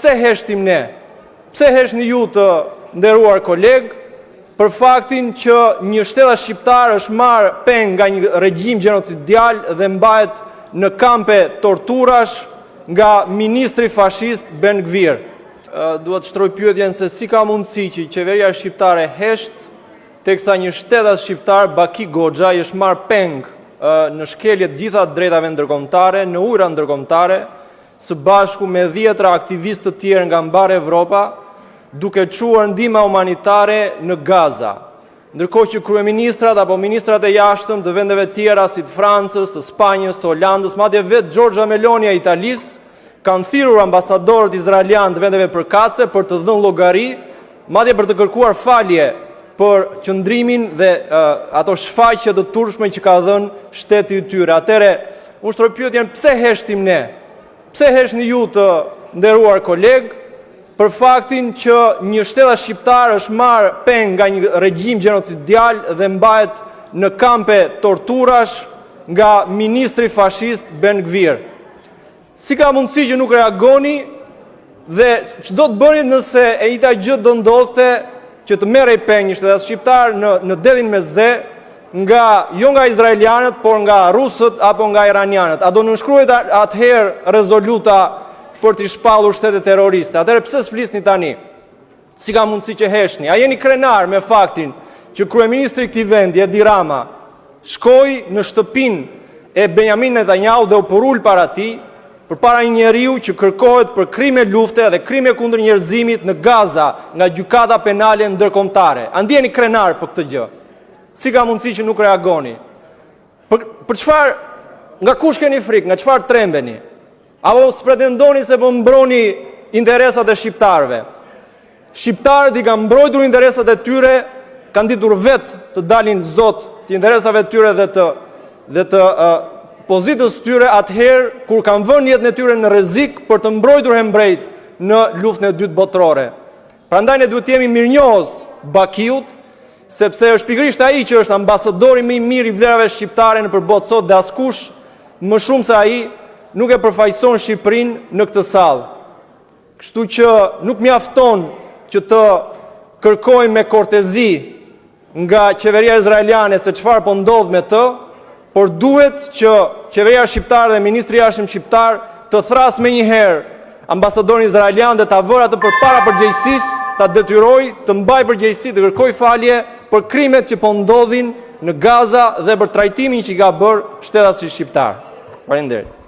pse heshtim ne? Pse heshni ju të nderuar kolegë për faktin që një shtedhas shqiptar është marrë peng nga një regjim gjenocidial dhe mbahet në kampe torturash nga ministri fashist Ben Gvir. Duhet shtroj pyetjen se si ka mundësi që qeveria shqiptare hesht teksa një shtedhas shqiptar Baki Goxha i është marrë peng në shkelje të gjitha drejtave ndërkombëtare, në ujëra ndërkombëtare, së bashku me 10 aktivistë të tjerë nga mbar Evropa, duke çuar ndihmë humanitare në Gaza. Ndërkohë që kryeministrat apo ministrat e jashtëm të vendeve tjera si të Francës, të Spanjës, të Holandës, madje vetë Giorgia Meloni e Italisë kanë thirrur ambasadorët izraelian të vendeve përkatëse për të dhënë llogari, madje për të kërkuar falje për qëndrimin dhe ato shfaqje të turpshme që ka dhënë shteti i tyre. Atëre, unë shtroj pyetjen pse heshtim ne? Pse heshni ju të nderuar kolegë për faktin që një shtedhas shqiptar është marrë peng nga një regjim gjenocidial dhe mbahet në kampe torturash nga ministri fashist Ben Gvir? Si ka mundësi që nuk reagoni dhe ç'do të bëni nëse e njëjta gjë do ndodhte që të merrej peng një shtedhas shqiptar në dedin mesdhe jo nga izraelianët, por nga rusët apo nga iranianët? A do nënshkruhet atëherë rezoluta për t'i shpallur shtetet terroriste? Atëherë pse s'flisni tani? Si ka mundësi që heshni? A jeni krenar me faktin që kryeministri i këtij vendi, Edi Rama, shkoi në shtëpinë e Benjamin Netanyahu dhe u porul para tij përpara një njeriu që kërkohet për krime lufte dhe krime kundër njerëzimit në Gaza nga gjykata penale ndërkombëtare? A ndjeni krenar për këtë gjë? Si ka mundësi që nuk reagoni? Për çfarë, nga kush keni frikë, nga çfarë trembeni? Apo pretendoni se po mbroni interesat e shqiptarëve? Shqiptarët i kanë mbrojtur interesat e tyre, kanë ditur vetë të dalin zot të interesave të tyre dhe të pozitës tyre atëherë kur kanë vënë jetën e tyre në rrezik për të mbrojtur hembrejt në luftën e dytë botërore. Prandaj ne duhet të jemi mirënjohës Bakiut, sepse është pikërisht ai që është ambasadori më i mirë i vlerave shqiptare nëpër botë sot dhe askush më shumë se ai nuk e përfaqëson Shqipërinë në këtë sallë. Kështu që nuk mjafton që të kërkojmë me kortezi nga qeveria izraeliane se çfarë po ndodh me të, por duhet që qeveria shqiptare dhe ministri i jashtëm shqiptar të thrasë menjëherë ambasadorin izraelian dhe ta vërë atë përpara përgjegjësisë, ta detyroj të mbajë përgjegjësi dhe kërkoj falje për krimet që po ndodhin në Gaza dhe për trajtimin që i ka bërë shtedhasi shqiptar. Faleminderit.